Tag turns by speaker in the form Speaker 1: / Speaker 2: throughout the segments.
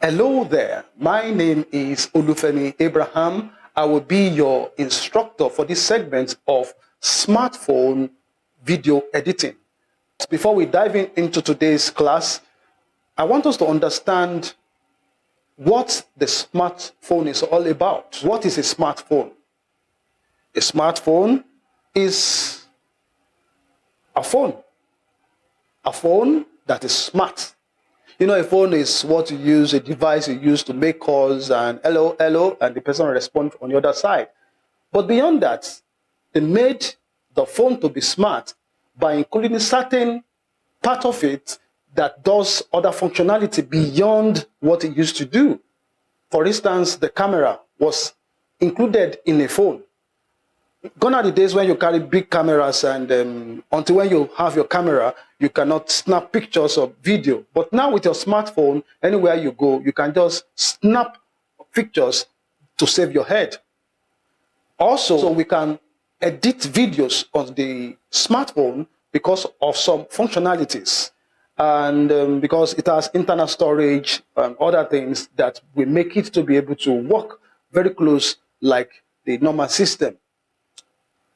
Speaker 1: Hello there, my name is Olufemi Abraham. I will be your instructor for this segment of smartphone video editing. Before we dive into today's class, I want us to understand what the smartphone is all about. What is a smartphone? A smartphone is a phone that is smart. You know, a phone is what you use, a device you use to make calls and hello, hello, and the person will respond on the other side. But beyond that, they made the phone to be smart by including certain part of it that does other functionality beyond what it used to do. For instance, the camera was included in a phone. Gone are the days when you carry big cameras and until when you have your camera, you cannot snap pictures or video. But now with your smartphone, anywhere you go, you can just snap pictures to save your head. Also, so we can edit videos on the smartphone because of some functionalities. And because it has internal storage and other things that will make it to be able to work very close like the normal system.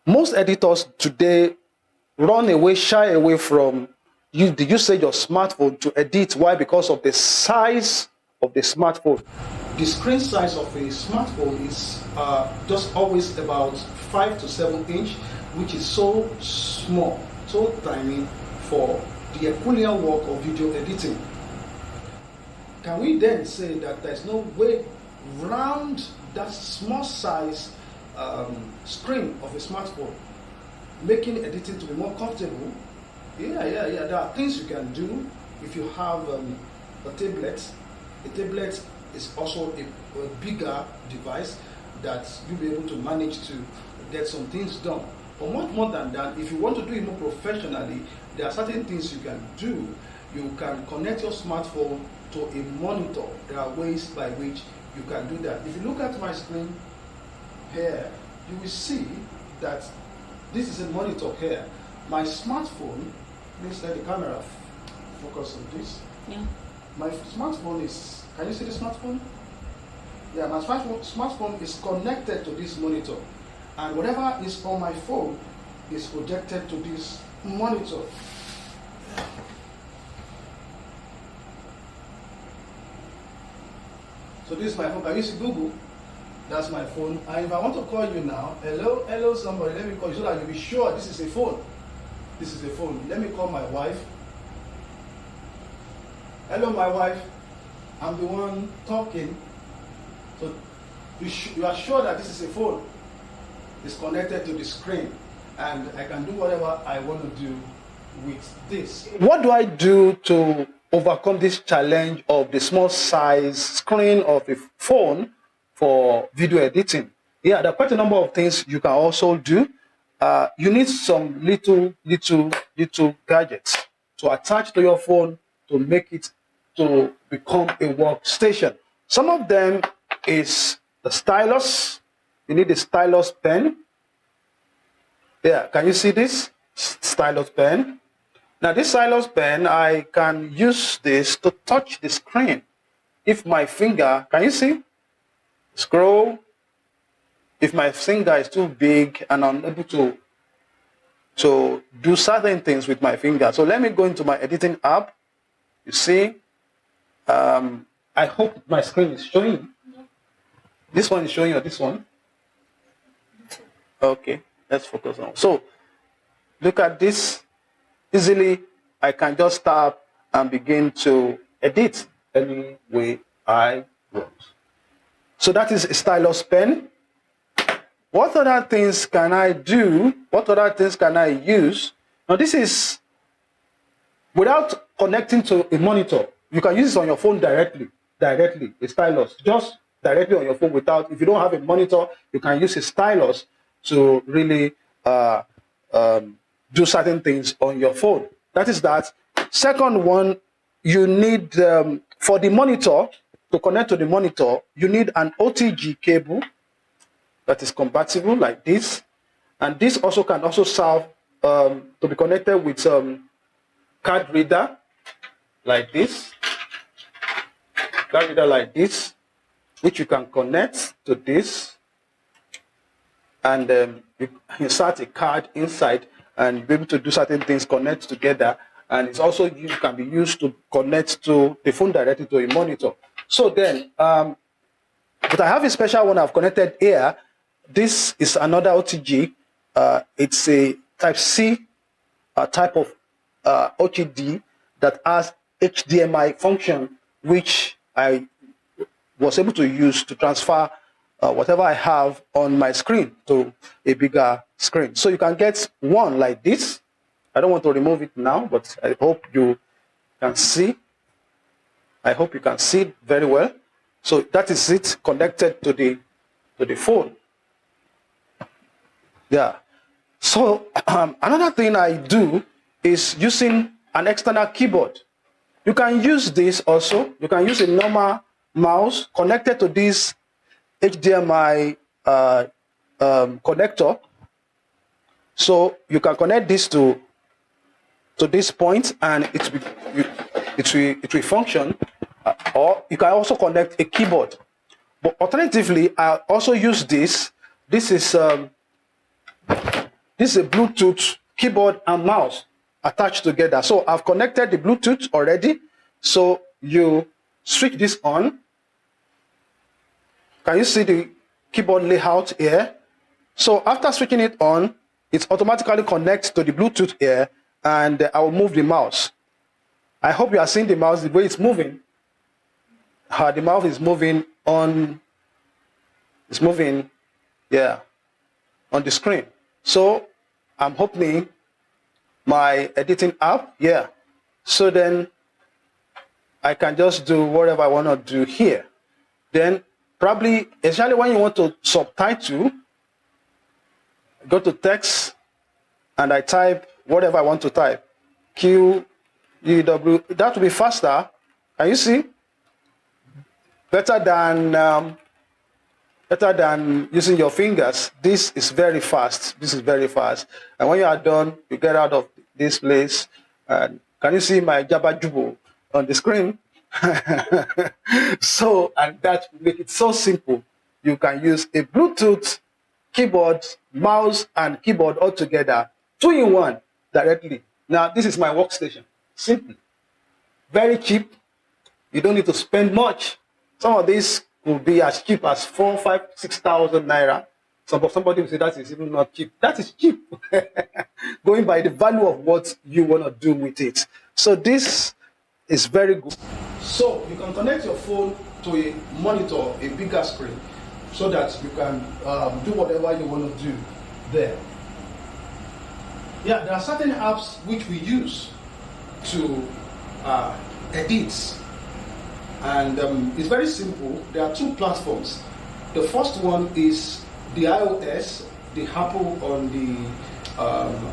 Speaker 1: Most editors today shy away from the usage of smartphone to edit. Why? Because of the size of the smartphone. The screen size of a smartphone is just always about 5 to 7 inch, which is so small, so tiny for the Herculean work of video editing. Can we then say that there's no way around that small size screen of a smartphone, making editing to be more comfortable? Yeah. There are things you can do if you have a tablet. A tablet is also a bigger device that you'll be able to manage to get some things done. But much more than that, if you want to do it more professionally, there are certain things you can do. You can connect your smartphone to a monitor. There are ways by which you can do that. If you look at my screen here, you will see that this is a monitor here. My smartphone, let's let the camera focus on this. Yeah. My smartphone is, can you see the smartphone? Yeah, my smartphone is connected to this monitor. And whatever is on my phone is projected to this monitor. So this is my phone. Can you see Google? That's my phone. And if I want to call you now, hello somebody, let me call you so that you'll be sure this is a phone. This is a phone. Let me call my wife. Hello, my wife. I'm the one talking. So you are sure that this is a phone. It's connected to the screen. And I can do whatever I want to do with this. What do I do to overcome this challenge of the small size screen of a phone for video editing? Yeah, there are quite a number of things you can also do. You need some little gadgets to attach to your phone to make it to become a workstation. Some of them is the stylus. You need a stylus pen. Yeah, can you see this? Stylus pen. Now this stylus pen, I can use this to touch the screen. If my finger, can you see? Scroll. If my finger is too big and I'm able to do certain things with my finger. So let me go into my editing app. You see, I hope my screen is showing. This one is showing or this one? Okay, let's focus on. So look at this. Easily, I can just tap and begin to edit any way I want. So that is a stylus pen. What other things can I do? What other things can I use? Now this is without connecting to a monitor. You can use this on your phone directly, a stylus. Just directly on your phone without, if you don't have a monitor, you can use a stylus to really do certain things on your phone. That is that. Second one, you need, for the monitor, to connect to the monitor, you need an OTG cable that is compatible like this. And this also can also serve to be connected with card reader like this. card reader like this, which you can connect to this, and you insert a card inside and be able to do certain things, connect together. And it's also can be used to connect to the phone directly to a monitor. So then, but I have a special one I've connected here. This is another OTG. It's a Type C type of OTG that has HDMI function, which I was able to use to transfer whatever I have on my screen to a bigger screen. So you can get one like this. I don't want to remove it now, but I hope you can see. I hope you can see it very well. So that is it connected to the phone. Yeah. So another thing I do is using an external keyboard. You can use this also. You can use a normal mouse connected to this HDMI connector. So you can connect this to this point, and it will function. Or you can also connect a keyboard. But alternatively, I also use this. This is a Bluetooth keyboard and mouse attached together. So I've connected the Bluetooth already. So you switch this on. Can you see the keyboard layout here? So after switching it on, it automatically connects to the Bluetooth here, and I will move the mouse. I hope you are seeing the mouse, the way it's moving. The mouse is moving on. It's moving, yeah, on the screen. So I'm opening my editing app, yeah. So then I can just do whatever I want to do here. Then probably, especially when you want to subtitle, go to text and I type whatever I want to type. QEW, that will be faster. Can you see? Better than using your fingers. This is very fast. This is very fast. And when you are done, you get out of this place. And can you see my Jabba Jubo on the screen? So, and that make it so simple. You can use a Bluetooth keyboard, mouse, and keyboard all together, 2-in-1 directly. Now, this is my workstation. Simple. Very cheap. You don't need to spend much. Some of these will be as cheap as 4,000, 5,000, 6,000 naira. Somebody will say that is even not cheap. That is cheap. Going by the value of what you want to do with it. So this is very good. So you can connect your phone to a monitor, a bigger screen, so that you can do whatever you want to do there. Yeah, there are certain apps which we use to edit. And it's very simple. There are two platforms. The first one is the iOS, the Apple on the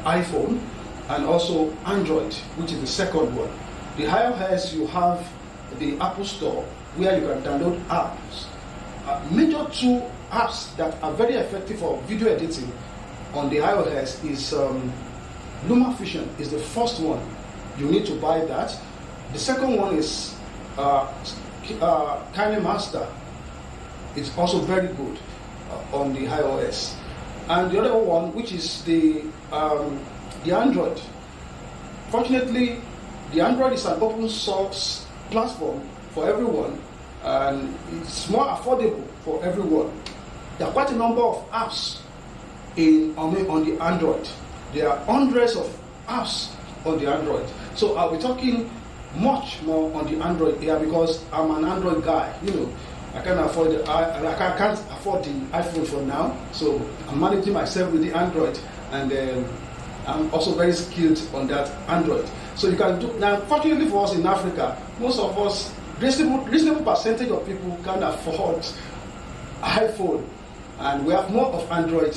Speaker 1: iPhone, and also Android, which is the second one. The iOS, you have the Apple Store, where you can download apps. Major two apps that are very effective for video editing on the iOS is LumaFusion is the first one. You need to buy that. The second one is KineMaster. It's also very good on the iOS. And the other one, which is the Android. Fortunately, the Android is an open source platform for everyone, and it's more affordable for everyone. There are quite a number of apps on the Android. There are hundreds of apps on the Android. So I'll be talking much more on the Android here because I'm an Android guy. You know, I can't afford the iPhone for now, so I'm managing myself with the Android, and I'm also very skilled on that Android. So you can do now. Fortunately for us in Africa, most of us, reasonable percentage of people can afford iPhone, and we have more of Android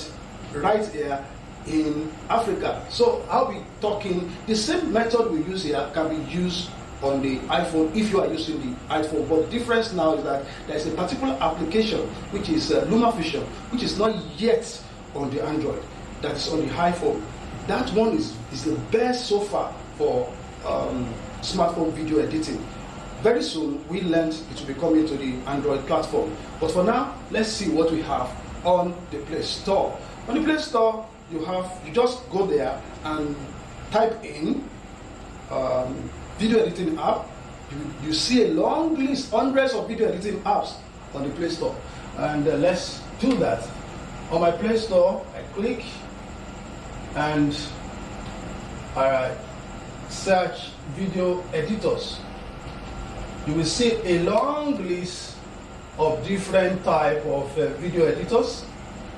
Speaker 1: right here in Africa. So I'll be talking the same method we use here can be used on the iPhone if you are using the iPhone. But the difference now is that there is a particular application which is LumaFusion, which is not yet on the Android, that is on the iPhone. That one is the best so far for smartphone video editing. Very soon, we learned it will be coming to the Android platform. But for now, let's see what we have on the Play Store. On the Play Store, you just go there and type in video editing app. You see a long list, hundreds of video editing apps on the Play Store. And let's do that. On my Play Store, I click and I search video editors. You will see a long list of different type of video editors.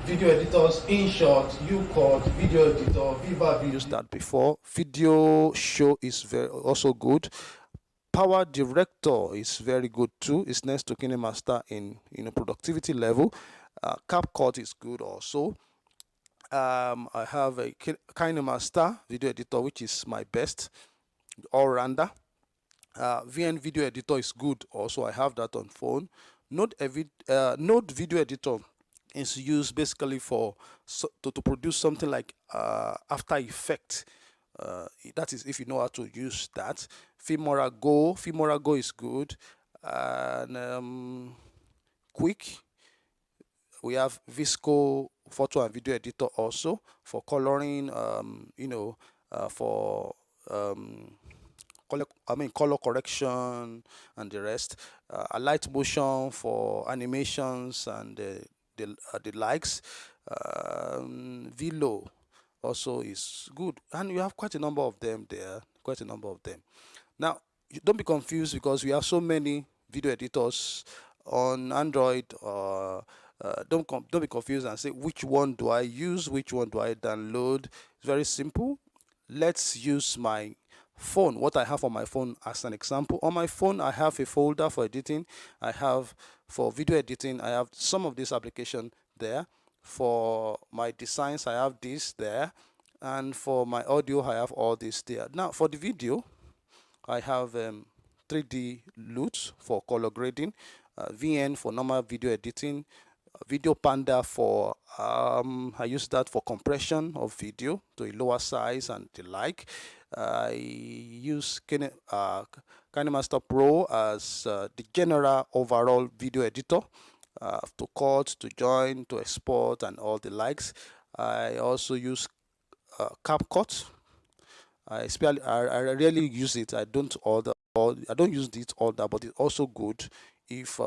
Speaker 1: Video editors, InShot, UCut, Video Editor, Viva Video.
Speaker 2: Used that before. Video Show is also good. Power Director is very good too. It's next to KineMaster in productivity level. CapCut is good also. I have a KineMaster video editor, which is my best all-rounder. VN Video Editor is good also. I have that on phone. Node Video Editor is used basically for to produce something like After Effects. That is if you know how to use that. Filmora Go is good. And Quick. We have Visco photo and video editor also for coloring. For color correction and the rest. Light Motion for animations and the likes. Velo also is good, and you have quite a number of them there. Now, don't be confused because we have so many video editors on Android. Don't be confused and say which one do I use, which one do I download. It's very simple. Let's use my phone, what I have on my phone as an example. On my phone, I have a folder for editing. I have for video editing, I have some of this application there. For my designs, I have this there. And for my audio, I have all this there. Now, for the video, I have 3D LUT for color grading, VN for normal video editing, Video Panda for I use that for compression of video to a lower size and the like. I use KineMaster Pro as the general overall video editor to cut, to join, to export, and all the likes. I also use CapCut. I rarely use it. I don't use it all that, but it's also good if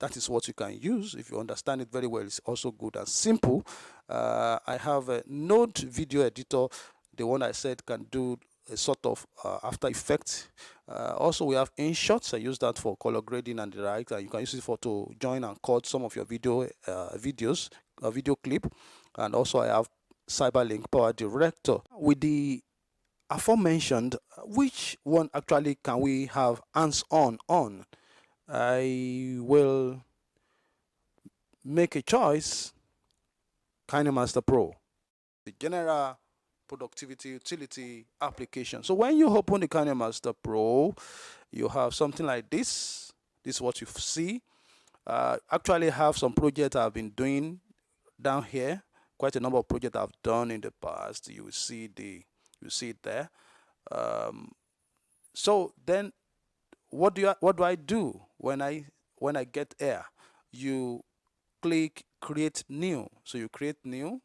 Speaker 2: that is what you can use. If you understand it very well, it's also good and simple. I have a Node video editor, the one I said can do a sort of After Effects. Also, we have InShot. I use that for color grading and the like. You can use it to join and cut some of your video clip. And also, I have CyberLink Power Director. With the aforementioned, which one actually can we have hands-on on? I will make a choice. KineMaster Pro, the general productivity utility application. So when you open the KineMaster Pro, you have something like this. This is what you see. Actually, have some projects I've been doing down here. Quite a number of projects I've done in the past. You will see it there. So then, what do I do when I get here? You click Create New. So you create new.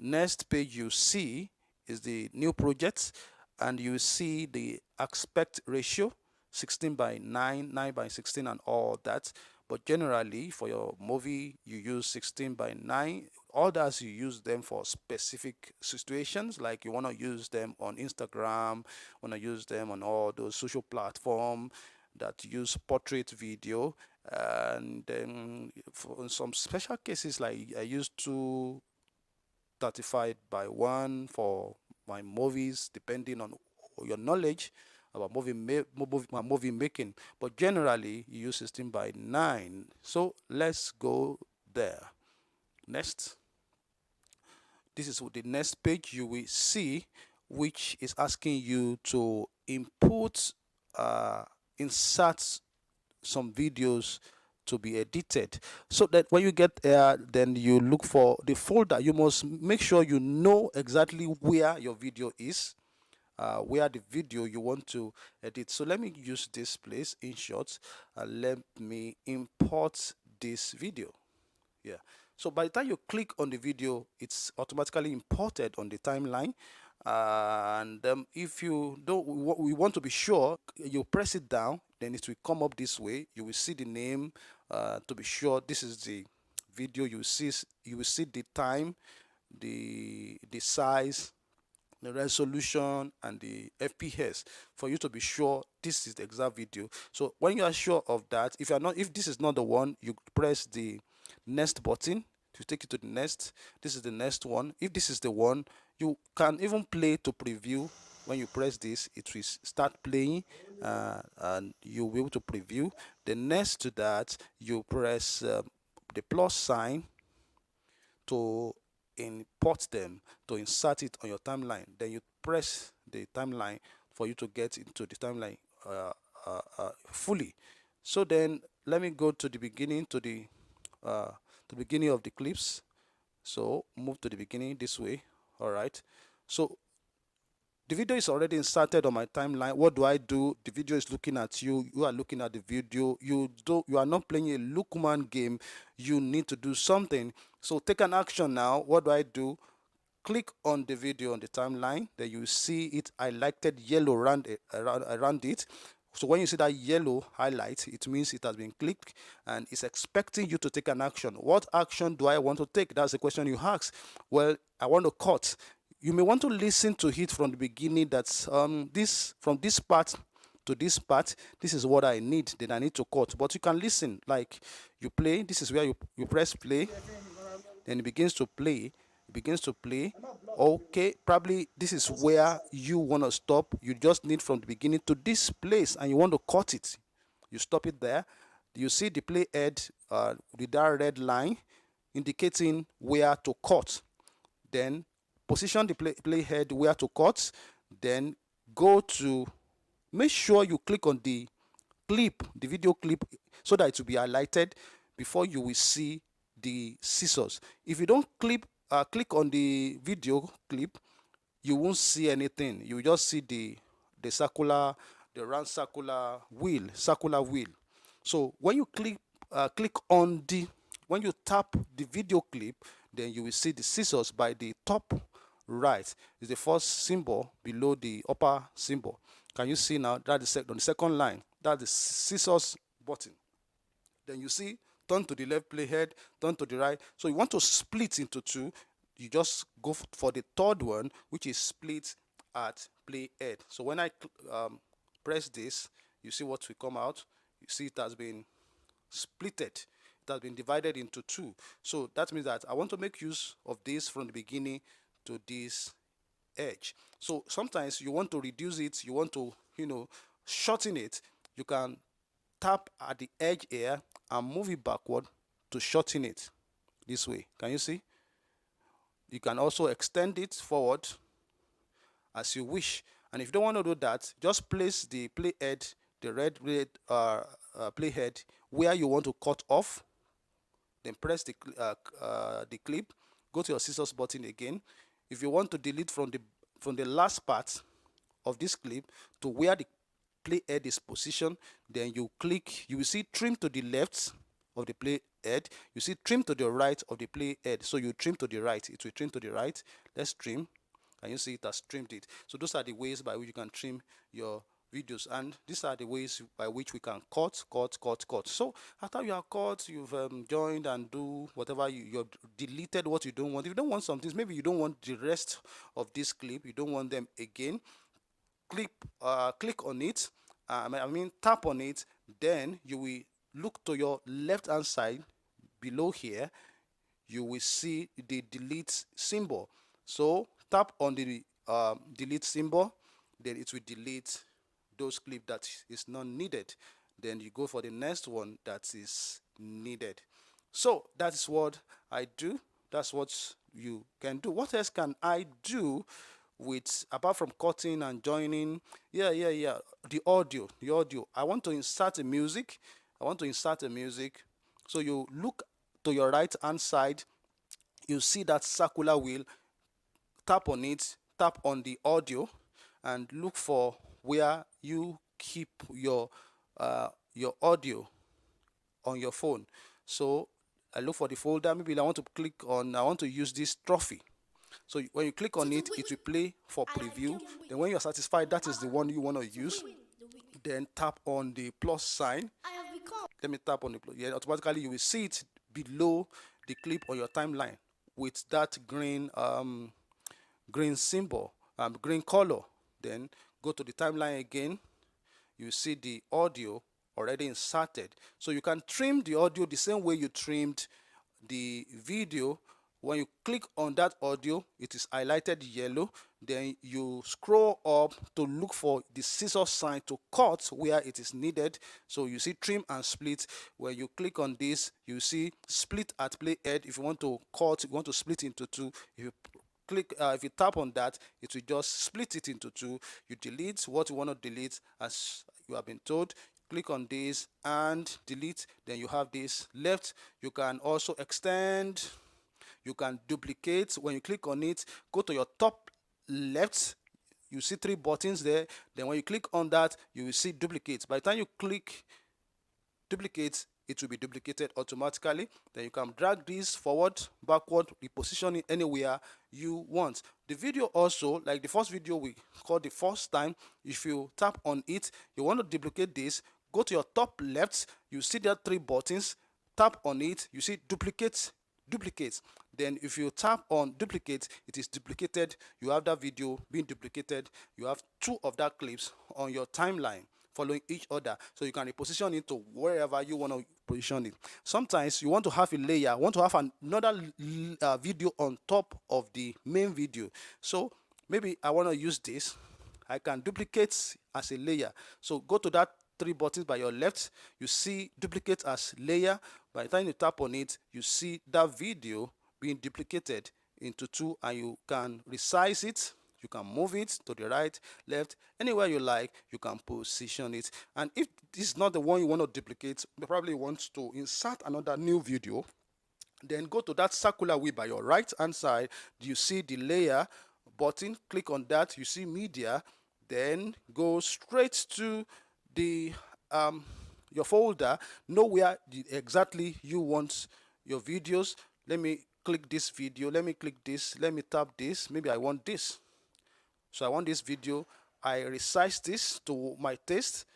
Speaker 2: Next page you see is the new project, and you see the aspect ratio 16:9, 9:16, and all that. But generally, for your movie, you use 16:9. Others, you use them for specific situations, like you want to use them on Instagram, want to use them on all those social platforms that use portrait video. And then for some special cases, like I use 235:1 for my movies, depending on your knowledge about movie making. But generally, you use 16:9. So let's go there. Next. This is the next page you will see, which is asking you to insert some videos to be edited. So that when you get there, then you look for the folder. You must make sure you know exactly where your video is. where the video you want to edit. So let me use this place in short, and let me import this video. Yeah, so by the time you click on the video, it's automatically imported on the timeline. And if you don't, we want to be sure, you press it down, then it will come up this way. You will see the name, to be sure this is the video. You will see the time, the size, the resolution, and the FPS, for you to be sure this is the exact video. So when you are sure of that, if this is not the one, you press the next button to take you to the next. This is the next one. If this is the one, you can even play to preview. When you press this, it will start playing, and you'll be able to preview. The next to that, you press the plus sign to import them, to insert it on your timeline. Then you press the timeline for you to get into the timeline fully. So then let me go to the beginning, to the beginning of the clips. So move to the beginning this way. All right, so the video is already inserted on my timeline. What do I do? The video is looking at you. You are looking at the video. You are not playing a Lookman game. You need to do something. So take an action now. What do I do? Click on the video on the timeline. Then you see it highlighted yellow around it. So when you see that yellow highlight, it means it has been clicked and it's expecting you to take an action. What action do I want to take? That's the question you ask. Well, I want to cut. You may want to listen to it from the beginning. That's from this part to this part, this is what I need, then I need to cut. But you can listen, like you play. This is where you press play, then it begins to play. It begins to play. Okay, probably this is where you want to stop. You just need from the beginning to this place, and you want to cut it. You stop it there. You see the play head with that red line indicating where to cut. Then position the playhead where to cut. Then go to, make sure you click on the clip, the video clip, so that it will be highlighted before you will see the scissors. If you don't click on the video clip, you won't see anything. You will just see the round circular wheel. So when you click on when you tap the video clip, then you will see the scissors by the top right. Is the first symbol below the upper symbol. Can you see now? That is on the second line. That's the scissors button. Then you see turn to the left playhead, turn to the right. So you want to split into two. You just go for the third one, which is split at playhead. So when I press this, you see what will come out. You see it has been splitted. It has been divided into two. So that means that I want to make use of this from the beginning to this edge. So sometimes you want to reduce it, you want to shorten it. You can tap at the edge here and move it backward to shorten it this way. Can you see? You can also extend it forward as you wish. And if you don't want to do that, just place the playhead, the red playhead, where you want to cut off. Then press the clip. Go to your scissors button again. If you want to delete from the last part of this clip to where the playhead is positioned, then you click. You will see trim to the left of the playhead. You see trim to the right of the playhead. So you trim to the right. It will trim to the right. Let's trim. Can you see it has trimmed it? So those are the ways by which you can trim your videos, and these are the ways by which we can cut. So after you are cut, you've joined and do whatever you've deleted what you don't want. If you don't want some things, maybe you don't want the rest of this clip, you don't want them again, click on it, tap on it. Then you will look to your left hand side below here. You will see the delete symbol. So tap on the delete symbol, then it will delete those clips that is not needed. Then you go for the next one that is needed. So that's what I do. That's what you can do. What else can I do with, apart from cutting and joining? The audio. I want to insert a music. So you look to your right hand side, you see that circular wheel. Tap on it, tap on the audio, and look for where you keep your audio on your phone. So I look for the folder. Maybe I want to use this trophy. So when you click on it, it will play for preview. Then when you're satisfied that is the one you want to use, then tap on the plus sign. Let me tap on the plus. Yeah, automatically you will see it below the clip on your timeline with that green symbol, green color. Then go to the timeline again. You see the audio already inserted. So you can trim the audio the same way you trimmed the video. When you click on that audio, it is highlighted yellow. Then you scroll up to look for the scissors sign to cut where it is needed. So you see trim and split. When you click on this, you see split at play head. If you want to cut, you want to split into two. If you tap on that, it will just split it into two. You delete what you want to delete as you have been told. Click on this and delete. Then you have this left. You can also extend. You can duplicate. When you click on it, go to your top left. You see 3 buttons there. Then when you click on that, you will see duplicate. By the time you click duplicate, it will be duplicated automatically. Then you can drag this forward, backward, reposition it anywhere you want. The video also, like the first video we called the first time, if you tap on it, you want to duplicate this, go to your top left, you see there are 3 buttons, tap on it, you see duplicate. Then if you tap on duplicate, it is duplicated. You have that video being duplicated. You have 2 of that clips on your timeline following each other, so you can reposition it to wherever you want to position it. Sometimes you want to have a layer, want to have another video on top of the main video. So maybe I want to use this. I can duplicate as a layer. So go to that 3 buttons by your left, you see duplicate as layer. By the time you tap on it, you see that video being duplicated into 2, and you can resize it. You can move it to the right, left, anywhere you like. You can position it. And if this is not the one you want to duplicate, you probably want to insert another new video, then go to that circular wheel by your right hand side. You see the layer button, click on that, you see media, then go straight to the your folder. Know where exactly you want your videos. Let me click this video, let me click this, let me tap this. Maybe I want this, so I want this video. I resize this to my taste.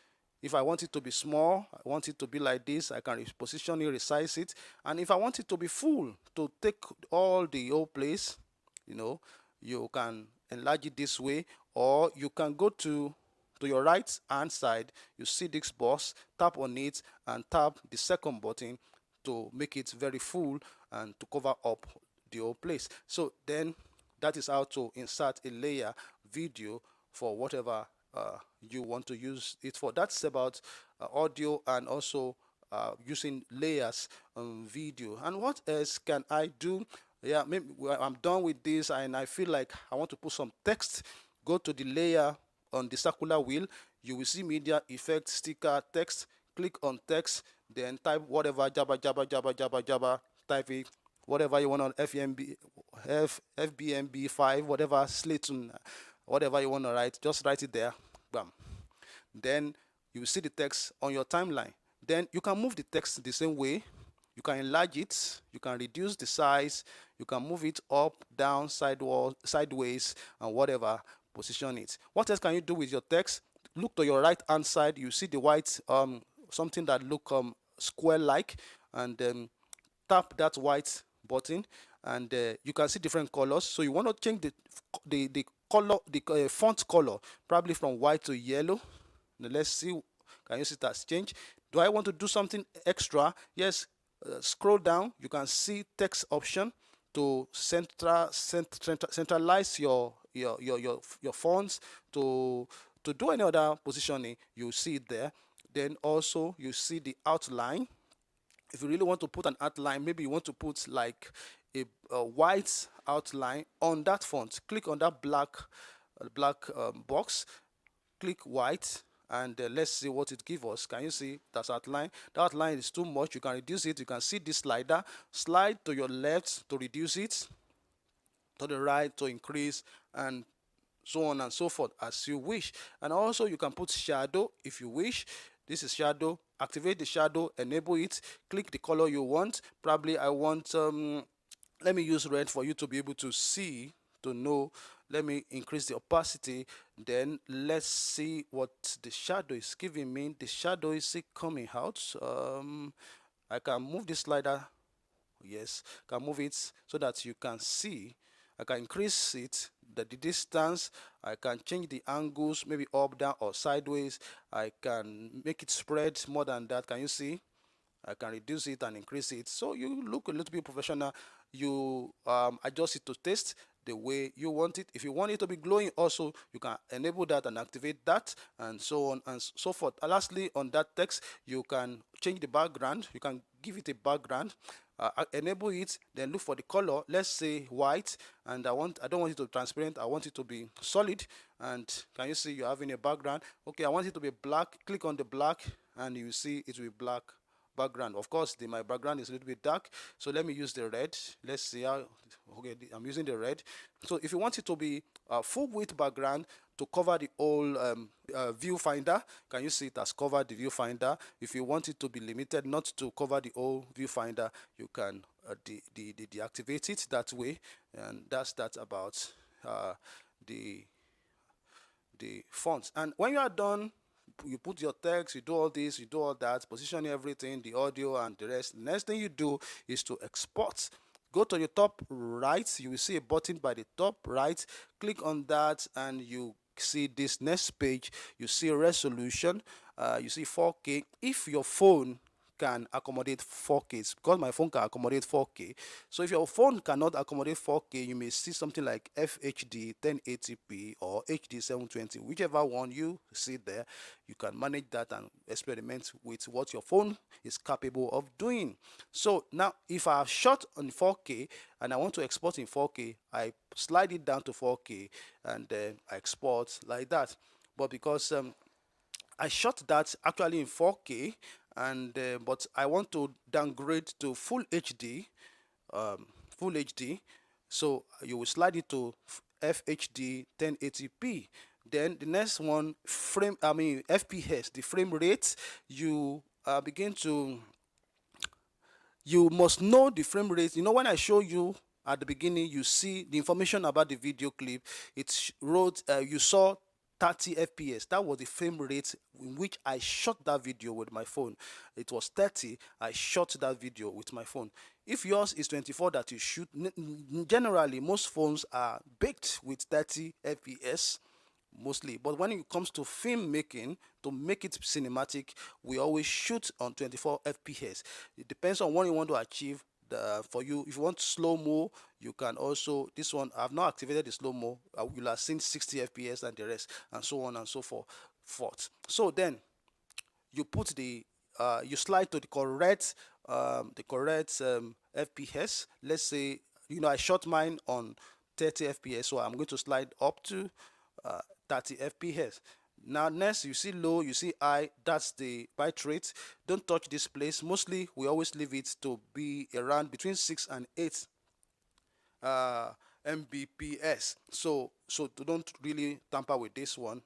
Speaker 2: If I want it to be small, I want it to be like this, I can reposition it, resize it. And if I want it to be full, to take all the whole place, you can enlarge it this way, or you can go to your right hand side. You see this box, tap on it and tap the second button to make it very full and to cover up the whole place. So then that is how to insert a layer video for whatever you want to use it for. That's about audio and also using layers on video. And what else can I do? Yeah, maybe I'm done with this and I feel like I want to put some text. Go to the layer on the circular wheel. You will see media, effect, sticker, text. Click on text, then type whatever, jabba, type it, whatever you want on FBMB5, whatever, Slayton, whatever you want to write, just write it there. Bam. Then you will see the text on your timeline. Then you can move the text the same way. You can enlarge it, you can reduce the size, you can move it up, down, sideways, and whatever, position it. What else can you do with your text? Look to your right hand side, you see the white something that look square like, and tap that white button, and you can see different colors. So you want to change the color, the font color, probably from white to yellow. Now let's see, can you see it has changed? Do I want to do something extra? Yes. Scroll down, you can see text option to centralize your fonts, to do any other positioning. You see it there. Then also you see the outline. If you really want to put an outline, maybe you want to put like a white outline on that font, click on that black box, click white, and let's see what it gives us. Can you see that's outline? The outline is too much. You can reduce it. You can see this slider. Slide to your left to reduce it, to the right to increase, and so on and so forth as you wish. And also you can put shadow if you wish. This is shadow. Activate the shadow, enable it, click the color you want. Probably I want let me use red for you to be able to see, to know. Let me increase the opacity. Then let's see what the shadow is giving me. The shadow is coming out. I can move this slider. Yes, can move it so that you can see. I can increase it, the distance. I can change the angles, maybe up, down, or sideways. I can make it spread more than that. Can you see? I can reduce it and increase it. So you look a little bit professional. You adjust it to taste the way you want it. If you want it to be glowing also, you can enable that and activate that, and so on and so forth. Lastly, on that text, you can change the background. You can give it a background. Enable it, then look for the color. Let's say white, and I don't want it to be transparent. I want it to be solid. And can you see you're having a background? Okay, I want it to be black. Click on the black, and you see it will be black background. Of course, my background is a little bit dark, so let me use the red. Let's see how. Okay, I'm using the red. So if you want it to be full width background to cover the whole viewfinder, can you see it has covered the viewfinder? If you want it to be limited, not to cover the whole viewfinder, you can deactivate it that way. And that's that about the fonts. And when you are done, you put your text, you do all this, you do all that, position everything, the audio and the rest. The next thing you do is to export. Go to the top right, you will see a button by the top right. Click on that and you see this next page. You see resolution, you see 4K. If your phone can accommodate 4K, because my phone can accommodate 4K. So if your phone cannot accommodate 4K, you may see something like FHD 1080p or HD 720, whichever one you see there. You can manage that and experiment with what your phone is capable of doing. So now if I have shot on 4K and I want to export in 4K, I slide it down to 4K and then I export like that. But because I shot that actually in 4K, and but I want to downgrade to full HD, full HD. So you will slide it to FHD 1080p. Then the next one, FPS, the frame rate. You begin to, you must know the frame rate. You know, when I show you at the beginning, you see the information about the video clip. It wrote, you saw 30 FPS. That was the frame rate in which I shot that video with my phone. It was 30. I shot that video with my phone. If yours is 24 that you shoot, generally most phones are baked with 30 FPS mostly. But when it comes to film making, to make it cinematic, we always shoot on 24 FPS. It depends on what you want to achieve. For you, if you want slow-mo, you can also, this one I've not activated the slow-mo. You'll have seen 60 FPS and the rest, and so on and so forth. So then you put the you slide to the correct FPS. Let's say, you know, I shot mine on 30 FPS, so I'm going to slide up to 30 FPS. Now next, you see low, you see high, that's the bite rate. Don't touch this place. Mostly we always leave it to be around between 6 and 8 Mbps. So don't really tamper with this one.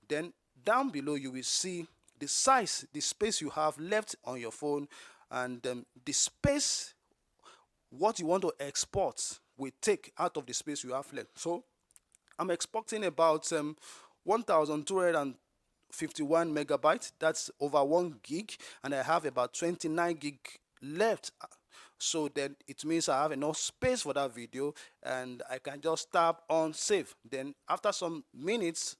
Speaker 2: Then down below you will see the size, the space you have left on your phone, and the space what you want to export will take out of the space you have left. So I'm exporting about 1251 megabytes. That's over 1 gig, and I have about 29 gig left. So then it means I have enough space for that video, and I can just tap on save. Then after some minutes,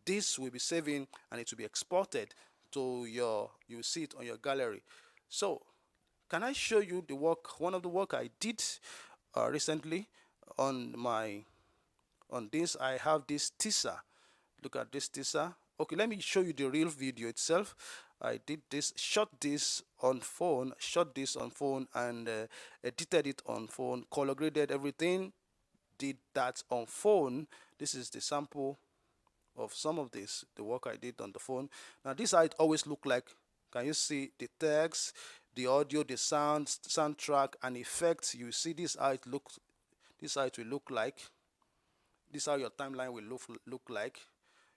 Speaker 2: this will be saving and it will be exported to you see it on your gallery. So can I show you the work, one of the work I did recently on this? I have this teaser. Look at this teaser. Okay, let me show you the real video itself. I did this, shot this on phone, and edited it on phone, color graded everything, did that on phone. This is the sample of some of this, the work I did on the phone. Now this how it always look like. Can you see the text, the audio, the soundtrack and effects? You see this how it looks, this how it will look like. This is how your timeline will look like.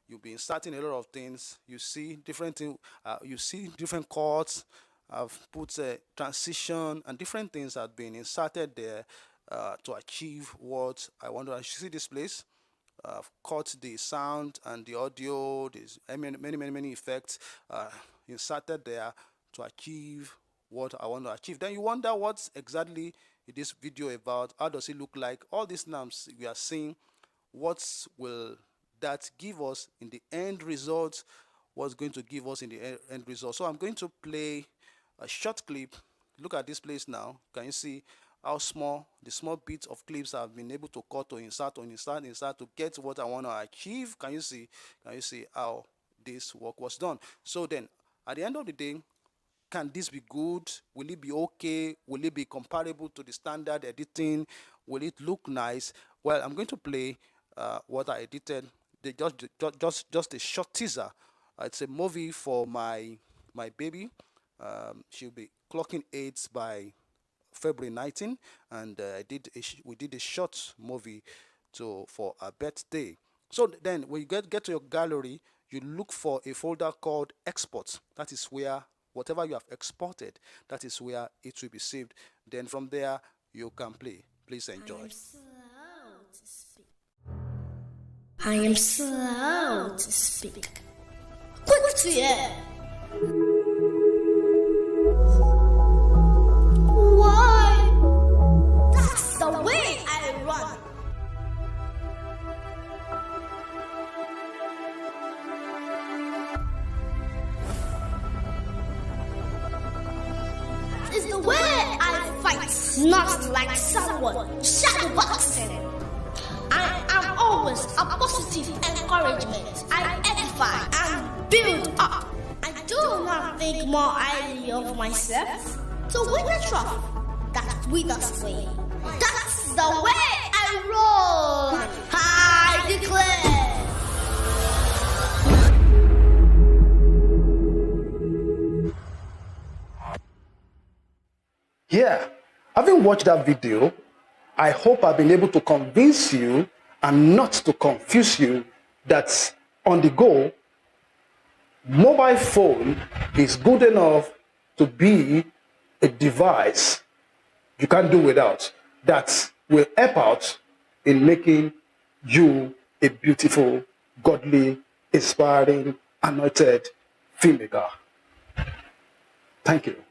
Speaker 2: You'll be inserting a lot of things. You see different things. You see different chords. I've put a transition and different things have been inserted there to achieve what I want to. You see this place. I've cut the sound and the audio. There's many effects inserted there to achieve what I want to achieve. Then you wonder what exactly is this video about? How does it look like? All these names we are seeing, what will that give us in the end result? What's going to give us in the end result? So I'm going to play a short clip. Look at this place now. Can you see how small the small bits of clips I've been able to cut or insert to get what I want to achieve? Can you see how this work was done? So then at the end of the day, can this be good? Will it be okay? Will it be comparable to the standard editing? Will it look nice? Well, I'm going to play what I edited. Just a short teaser. It's a movie for my baby. She'll be clocking 8 by February 19, and we did a short movie for her birthday. So then when you get to your gallery, you look for a folder called export. That is where whatever you have exported, that is where it will be saved. Then from there you can play. Please enjoy.
Speaker 3: I am slow to speak. Quick to hear. Why? That's the way I run. It's the way I fight, not like someone shadowboxing. I am always a positive encouragement. I edify and build up. I do not think more highly of myself. To win a trophy, that withers away. That's the way I roll. I declare.
Speaker 1: Yeah, having watched that video, I hope I've been able to convince you and not to confuse you that on the go, mobile phone is good enough to be a device you can't do without, that will help out in making you a beautiful, godly, inspiring, anointed filmmaker. Thank you.